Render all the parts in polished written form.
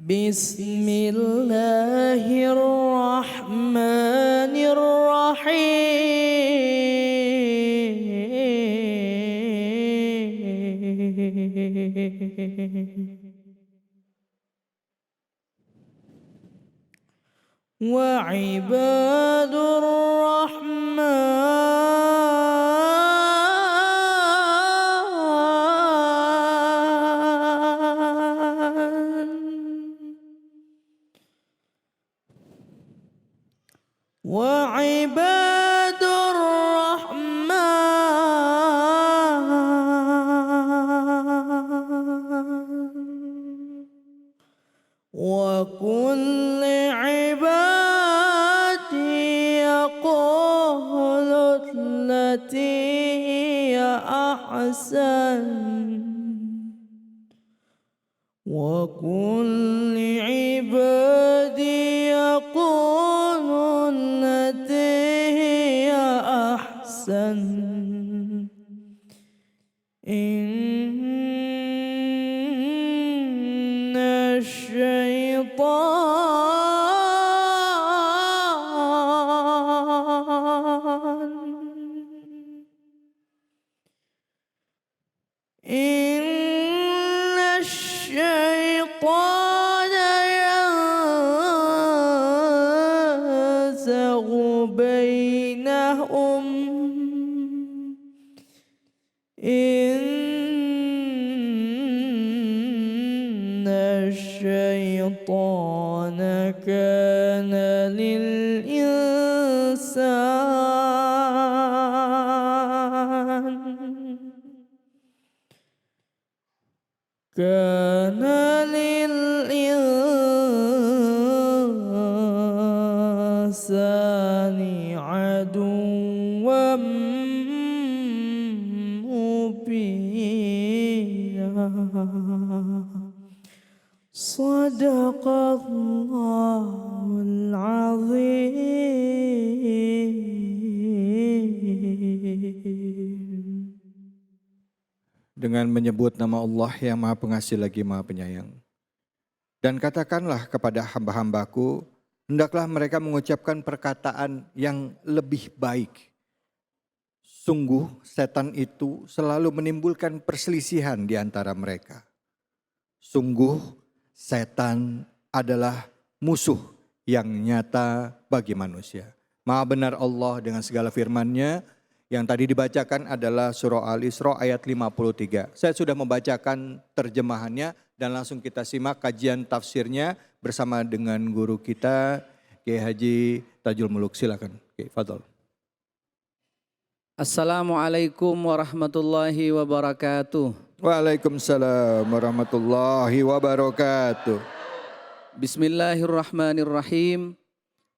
Bismillahirrahmanirrahim. وعباد الرحمن وكل عبادي يقول التي هي أحسن وكل عبادي يقول التي هي أحسن إن الشيطان ينزغ بينهم إن الشيطان كان للإنسان عدوا مبينا صدق الله العظيم. Dengan menyebut nama Allah yang Maha Pengasih lagi Maha Penyayang. Dan katakanlah kepada hamba-hambaku, hendaklah mereka mengucapkan perkataan yang lebih baik. Sungguh setan itu selalu menimbulkan perselisihan di antara mereka. Sungguh setan adalah musuh yang nyata bagi manusia. Maha benar Allah dengan segala firman-Nya. Yang tadi dibacakan adalah surah Al-Isra ayat 53. Saya sudah membacakan terjemahannya dan langsung kita simak kajian tafsirnya bersama dengan guru kita Kiai Haji Tajul Muluk. Silakan. Kiai Fadl. Assalamualaikum warahmatullahi wabarakatuh. Waalaikumsalam warahmatullahi wabarakatuh. Bismillahirrahmanirrahim.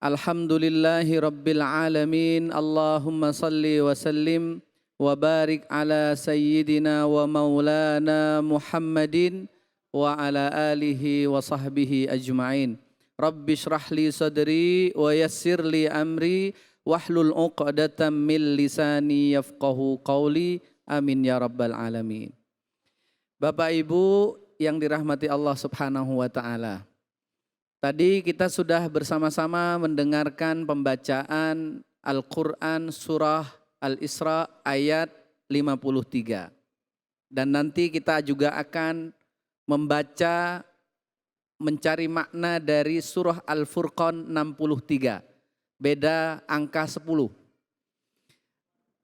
Alhamdulillahi rabbil alamin. Allahumma salli wa sallim wa barik ala sayyidina wa maulana Muhammadin wa ala alihi wa sahbihi ajma'in. Rabbi shrah li sadri wa yassir li amri wahlul uqdatam min lisani yafqahu qawli. Amin ya rabbal alamin. Bapak Ibu yang dirahmati Allah Subhanahu wa taala. Tadi kita sudah bersama-sama mendengarkan pembacaan Al-Quran surah Al-Isra ayat 53. Dan nanti kita juga akan membaca, mencari makna dari surah Al-Furqan 63. Beda angka 10.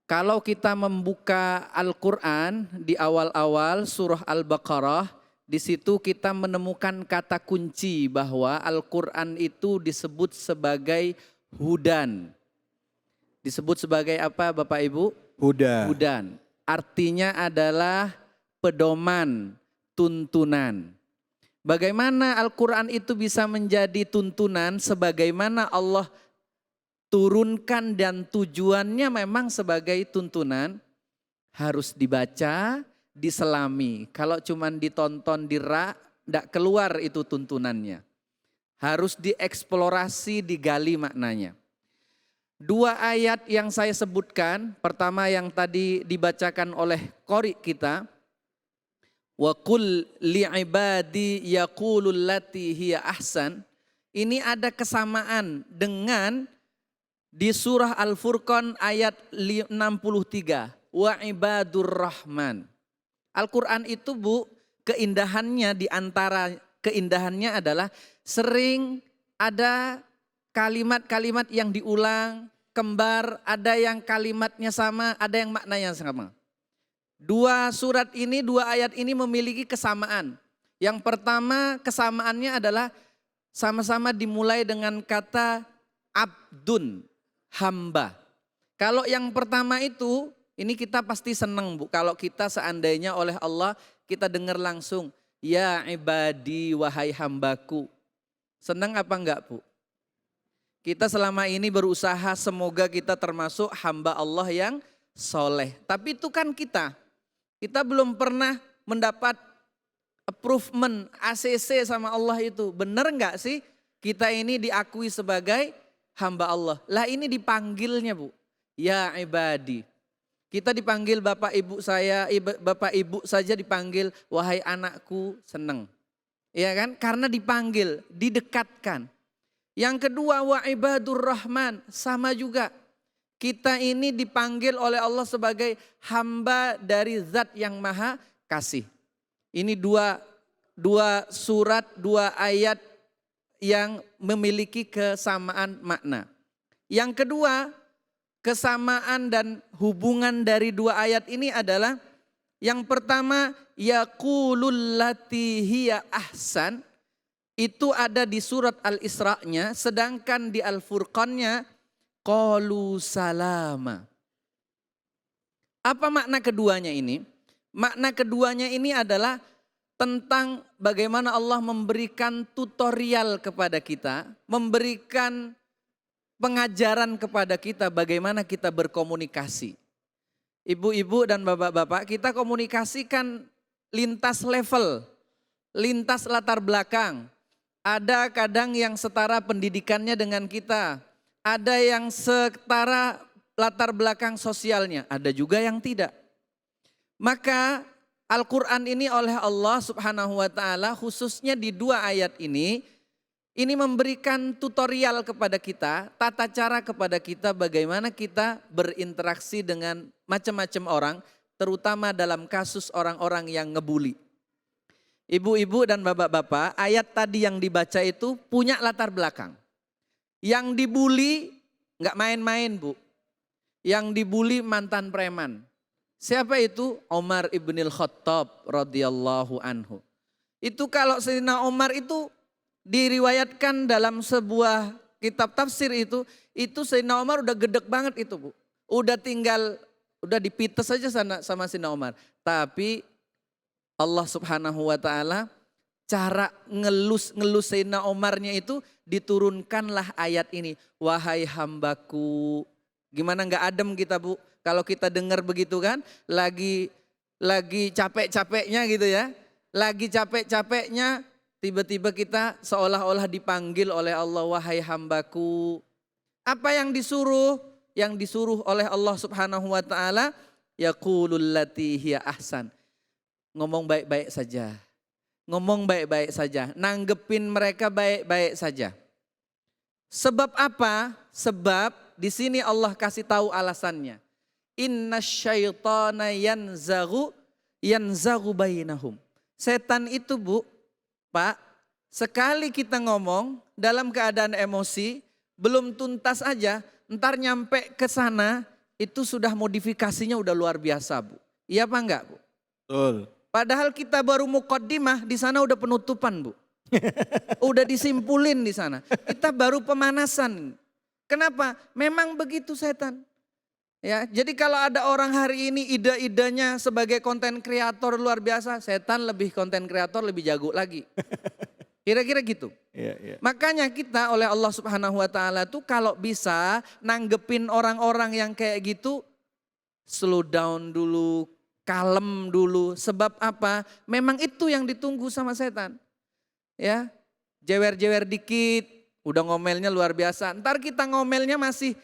Kalau kita membuka Al-Quran di awal-awal surah Al-Baqarah, di situ kita menemukan kata kunci bahwa Al-Quran itu disebut sebagai hudan. Disebut sebagai apa Bapak Ibu? Hudan. Artinya adalah pedoman, tuntunan. Bagaimana Al-Quran itu bisa menjadi tuntunan sebagaimana Allah turunkan dan tujuannya memang sebagai tuntunan, harus dibaca, diselami. Kalau cuman ditonton, tidak keluar itu tuntunannya. Harus dieksplorasi, digali maknanya. Dua ayat yang saya sebutkan, pertama yang tadi dibacakan oleh qori kita, Wa qul li'ibadi yaqulul lati hiya ahsan. Ini ada kesamaan dengan di surah Al-Furqan ayat 63. Wa ibadur rahman. Al-Quran itu Bu, keindahannya di antara keindahannya adalah sering ada kalimat-kalimat yang diulang, kembar, ada yang kalimatnya sama, ada yang maknanya sama. Dua surat ini, dua ayat ini memiliki kesamaan. Yang pertama kesamaannya adalah sama-sama dimulai dengan kata abdun, hamba. Kalau yang pertama itu, ini kita pasti senang Bu. Kalau kita seandainya oleh Allah kita dengar langsung, ya ibadi wahai hambaku. Senang apa enggak Bu? Kita selama ini berusaha semoga kita termasuk hamba Allah yang soleh. Tapi itu kan kita belum pernah mendapat approvement ACC sama Allah itu. Benar enggak sih kita ini diakui sebagai hamba Allah? Lah ini dipanggilnya Bu, ya ibadi. Kita dipanggil bapak ibu saya, bapak ibu saja dipanggil wahai anakku, senang. Ya kan? Karena dipanggil, didekatkan. Yang kedua wa ibadur rahman, sama juga. Kita ini dipanggil oleh Allah sebagai hamba dari zat yang maha kasih. Ini dua surat, dua ayat yang memiliki kesamaan makna. Yang kedua, kesamaan dan hubungan dari dua ayat ini adalah yang pertama yaqulul lati hiya ahsan, itu ada di surat Al-Isra-nya, sedangkan di Al-Furqannya qalu salama. Apa makna keduanya ini? Makna keduanya ini adalah tentang bagaimana Allah memberikan tutorial kepada kita, memberikan pengajaran kepada kita bagaimana kita berkomunikasi. Ibu-ibu dan bapak-bapak, kita komunikasikan lintas level, lintas latar belakang. Ada kadang yang setara pendidikannya dengan kita, ada yang setara latar belakang sosialnya, ada juga yang tidak. Maka Al-Quran ini oleh Allah Subhanahu wa ta'ala khususnya di dua ayat ini memberikan tutorial kepada kita, tata cara kepada kita bagaimana kita berinteraksi dengan macam-macam orang, terutama dalam kasus orang-orang yang ngebully. Ibu-ibu dan bapak-bapak, ayat tadi yang dibaca itu punya latar belakang. Yang dibully nggak main-main Bu. Yang dibully mantan preman. Siapa itu? Umar ibnil Khattab radhiyallahu anhu. Itu kalau Sayyidina Umar itu diriwayatkan dalam sebuah kitab tafsir itu Sayyidina Umar udah gedek banget itu Bu. Udah dipites saja sama Sayyidina Umar. Tapi Allah Subhanahu wa ta'ala cara ngelus Sayyidina Umarnya itu diturunkanlah ayat ini. Wahai hambaku. Gimana nggak adem kita Bu? Kalau kita dengar begitu kan, lagi capek-capeknya gitu ya. Lagi capek-capeknya tiba-tiba kita seolah-olah dipanggil oleh Allah, wahai hambaku. Apa yang disuruh? Yang disuruh oleh Allah Subhanahu wa ta'ala, yaqulul lati hiya ahsan. Ngomong baik-baik saja. Ngomong baik-baik saja. Nanggepin mereka baik-baik saja. Sebab apa? Sebab di sini Allah kasih tahu alasannya. Inna syaitana yanzaghu bainahum. Setan itu Bu, Pak, sekali kita ngomong dalam keadaan emosi, belum tuntas aja, ntar nyampe ke sana, itu sudah modifikasinya udah luar biasa Bu. Iya apa enggak Bu? Betul. Padahal kita baru muqaddimah, di sana udah penutupan Bu. Udah disimpulin di sana. Kita baru pemanasan. Kenapa? Memang begitu setan. Ya, jadi kalau ada orang hari ini ide-idenya sebagai konten kreator luar biasa, setan lebih konten kreator lebih jago lagi. Kira-kira gitu. Iya. Makanya kita oleh Allah Subhanahu wa ta'ala tuh kalau bisa nanggepin orang-orang yang kayak gitu, slow down dulu, kalem dulu. Sebab apa? Memang itu yang ditunggu sama setan. Ya, jewer-jewer dikit, udah ngomelnya luar biasa. Ntar kita ngomelnya masih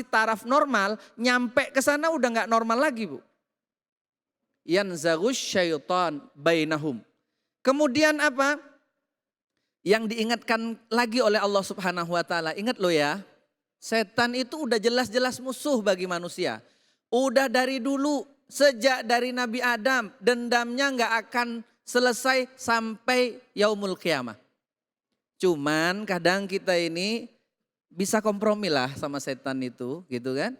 taraf normal, nyampe ke sana udah nggak normal lagi Bu. yanzaghus syaitan bainahum. Kemudian apa? Yang diingatkan lagi oleh Allah Subhanahu wa taala, ingat lo ya, setan itu udah jelas-jelas musuh bagi manusia. Udah dari dulu, sejak dari Nabi Adam, dendamnya nggak akan selesai sampai yaumul qiyamah. Cuman kadang kita ini bisa kompromi lah sama setan itu, gitu kan.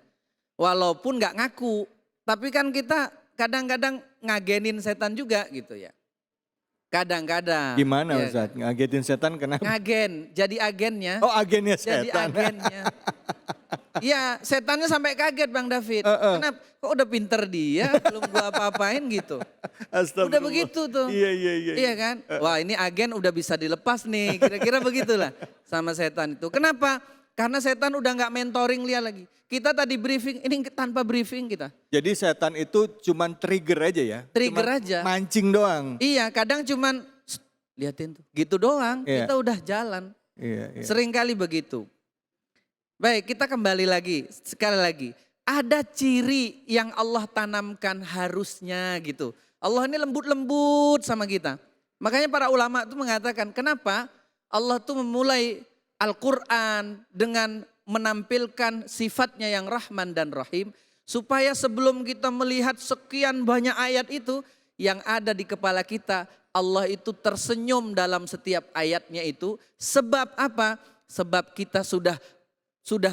Walaupun nggak ngaku, tapi kan kita kadang-kadang ngagenin setan juga gitu ya. Kadang-kadang. Gimana ya Ustaz? kan? Ngagetin setan kenapa? Ngagen, jadi agennya. Oh, agennya Jadi setan. agennya. Iya, setannya sampai kaget Bang David. Kenapa? Kok udah pinter dia, belum gua apa-apain gitu. Udah begitu tuh. Iya. Iya kan? Wah, ini agen udah bisa dilepas nih. Kira-kira begitulah sama setan itu. Kenapa? Karena setan udah nggak mentoring dia lagi. Kita tadi briefing, ini tanpa briefing kita. Jadi setan itu cuman trigger aja ya? Trigger Cuman aja. mancing doang? Iya, kadang cuman liatin tuh. Gitu doang, Iya. kita udah jalan. Iya. Seringkali begitu. Baik, kita kembali lagi, sekali lagi. Ada ciri yang Allah tanamkan harusnya gitu. Allah ini lembut-lembut sama kita. Makanya para ulama itu mengatakan kenapa Allah tuh memulai Al-Quran dengan menampilkan sifatnya yang Rahman dan Rahim. Supaya sebelum kita melihat sekian banyak ayat itu yang ada di kepala kita, Allah itu tersenyum dalam setiap ayatnya itu. Sebab apa? Sebab kita sudah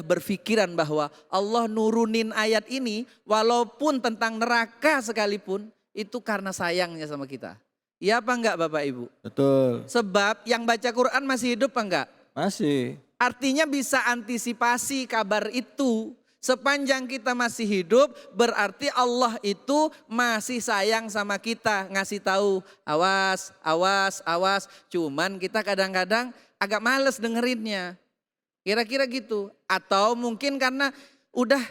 berpikiran bahwa Allah nurunin ayat ini walaupun tentang neraka sekalipun itu karena sayangnya sama kita. Iya apa enggak Bapak Ibu? Betul. Sebab yang baca Quran masih hidup apa enggak? Masih. Artinya bisa antisipasi kabar itu. Sepanjang kita masih hidup berarti Allah itu masih sayang sama kita. Ngasih tahu awas, awas, awas. Cuman kita kadang-kadang agak males dengerinnya. Kira-kira gitu. Atau mungkin karena udah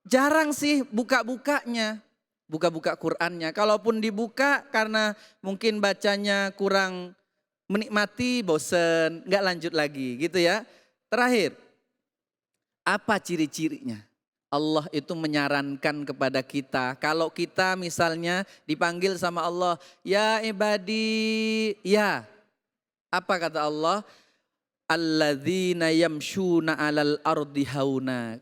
jarang sih buka-bukanya. Buka-buka Qur'annya. Kalaupun dibuka karena mungkin bacanya kurang menikmati, bosen, nggak lanjut lagi gitu ya. Terakhir, apa ciri-cirinya? Allah itu menyarankan kepada kita. Kalau kita misalnya dipanggil sama Allah, ya ibadi, ya. Apa kata Allah? Alladzina yamshuna 'alal ardi hauna.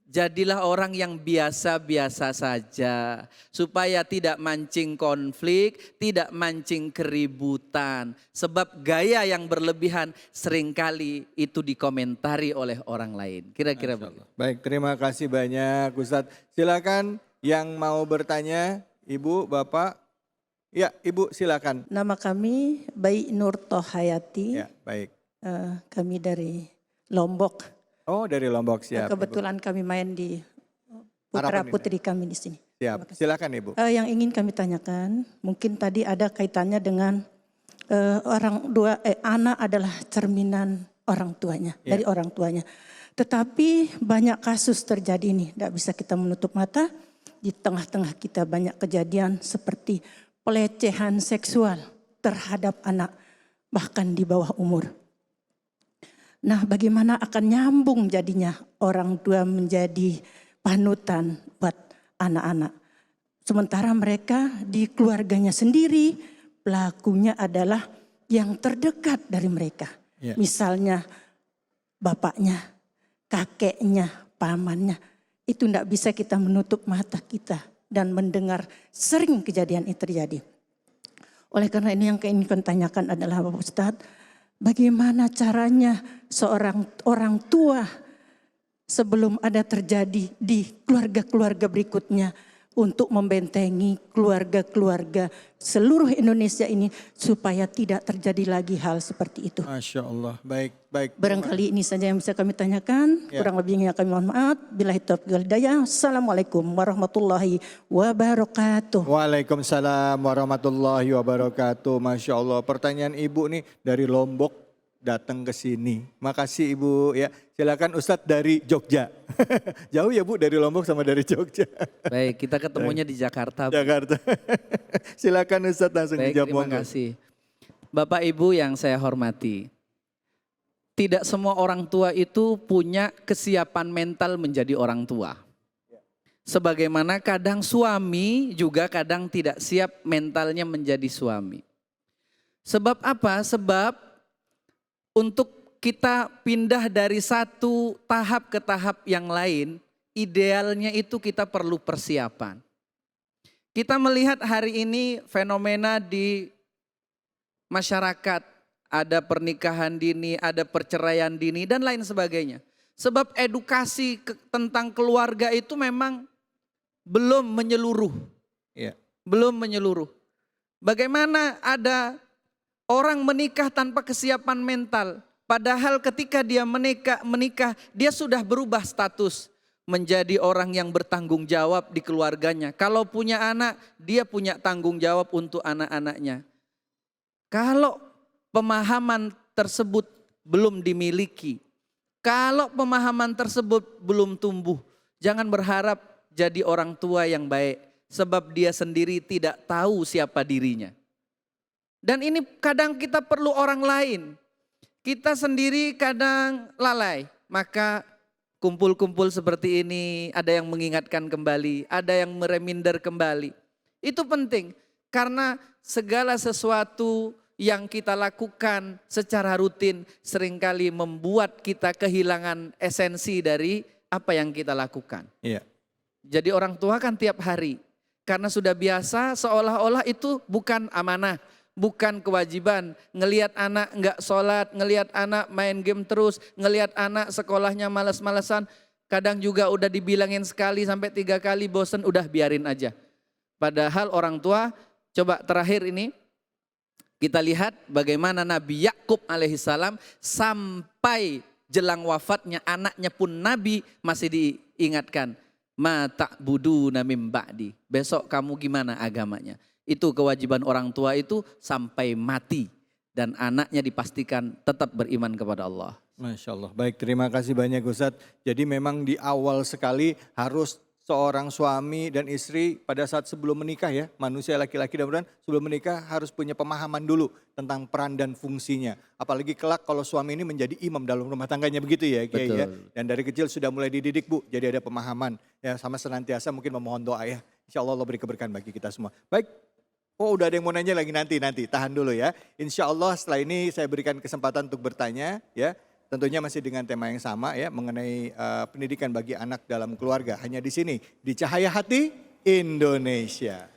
Jadilah orang yang biasa-biasa saja supaya tidak mancing konflik, tidak mancing keributan. Sebab gaya yang berlebihan seringkali itu dikomentari oleh orang lain. Kira-kira begitu. Baik, terima kasih banyak Ustadz. Silakan yang mau bertanya, Ibu, Bapak. Ya, Ibu silakan. Nama kami Bayi Nur Tohayati. Ya, baik. Kami dari Lombok. Oh, dari Lombok, siap. Kebetulan kami main di putra putri kami di sini. Siap, silakan Ibu. Yang ingin kami tanyakan, mungkin tadi ada kaitannya dengan anak adalah cerminan orang tuanya, dari orang tuanya. Tetapi banyak kasus terjadi ini, tidak bisa kita menutup mata. Di tengah-tengah kita banyak kejadian seperti pelecehan seksual terhadap anak, bahkan di bawah umur. Nah, bagaimana akan nyambung jadinya orang tua menjadi panutan buat anak-anak. Sementara mereka di keluarganya sendiri, pelakunya adalah yang terdekat dari mereka. Ya. Misalnya bapaknya, kakeknya, pamannya. Itu tidak bisa kita menutup mata kita dan mendengar sering kejadian itu terjadi. Oleh karena ini yang ingin tanyakan adalah Bapak Ustadz, bagaimana caranya seorang orang tua sebelum ada terjadi di keluarga-keluarga berikutnya untuk membentengi keluarga-keluarga seluruh Indonesia ini supaya tidak terjadi lagi hal seperti itu. Masya Allah, baik. Barangkali ini saja yang bisa kami tanyakan, kurang lebihnya kami mohon maaf. Billahi taufiq wal hidayah. Assalamualaikum warahmatullahi wabarakatuh. Waalaikumsalam warahmatullahi wabarakatuh. Masya Allah, pertanyaan Ibu nih dari Lombok datang ke sini. Makasih Ibu ya. Silakan Ustadz dari Jogja. Jauh ya Bu dari Lombok sama dari Jogja. Baik, kita ketemunya di Jakarta. Jakarta. Silakan Ustadz langsung Baik, dijawab. terima kasih. Bapak Ibu yang saya hormati. Tidak semua orang tua itu punya kesiapan mental menjadi orang tua. Sebagaimana kadang suami juga kadang tidak siap mentalnya menjadi suami. Sebab apa? Sebab untuk kita pindah dari satu tahap ke tahap yang lain, idealnya itu kita perlu persiapan. Kita melihat hari ini fenomena di masyarakat, ada pernikahan dini, ada perceraian dini dan lain sebagainya. Sebab edukasi tentang keluarga itu memang belum menyeluruh. Ya. Belum menyeluruh. Bagaimana ada orang menikah tanpa kesiapan mental. Padahal ketika dia menikah dia sudah berubah status. Menjadi orang yang bertanggung jawab di keluarganya. Kalau punya anak, dia punya tanggung jawab untuk anak-anaknya. Kalau pemahaman tersebut belum dimiliki, kalau pemahaman tersebut belum tumbuh, jangan berharap jadi orang tua yang baik. Sebab dia sendiri tidak tahu siapa dirinya. Dan ini kadang kita perlu orang lain. Kita sendiri kadang lalai. Maka kumpul-kumpul seperti ini, ada yang mengingatkan kembali, ada yang mereminder kembali. Itu penting karena segala sesuatu yang kita lakukan secara rutin seringkali membuat kita kehilangan esensi dari apa yang kita lakukan. Iya. Jadi orang tua kan tiap hari, karena sudah biasa seolah-olah itu bukan amanah, bukan kewajiban. Ngelihat anak enggak sholat, ngelihat anak main game terus, ngelihat anak sekolahnya malas-malesan. Kadang juga udah dibilangin sekali sampai 3 kali bosen, udah biarin aja. Padahal orang tua, coba terakhir ini, kita lihat bagaimana Nabi Yakub alaihissalam sampai jelang wafatnya anaknya pun Nabi masih diingatkan. Ma ta'buduna mim ba'di. Besok kamu gimana agamanya? Itu kewajiban orang tua itu sampai mati. Dan anaknya dipastikan tetap beriman kepada Allah. Masya Allah. Baik, terima kasih banyak Ustadz. Jadi memang di awal sekali harus seorang suami dan istri pada saat sebelum menikah ya. Manusia laki-laki dan sebelum menikah harus punya pemahaman dulu tentang peran dan fungsinya. Apalagi kelak kalau suami ini menjadi imam dalam rumah tangganya begitu ya Kiai ya. Dan dari kecil sudah mulai dididik Bu, jadi ada pemahaman. Ya sama senantiasa mungkin memohon doa ya. Insya Allah beri keberkahan bagi kita semua. Baik. Oh udah ada yang mau nanya lagi nanti, tahan dulu ya. Insya Allah setelah ini saya berikan kesempatan untuk bertanya ya. Tentunya masih dengan tema yang sama ya mengenai pendidikan bagi anak dalam keluarga. Hanya di sini, di Cahaya Hati Indonesia.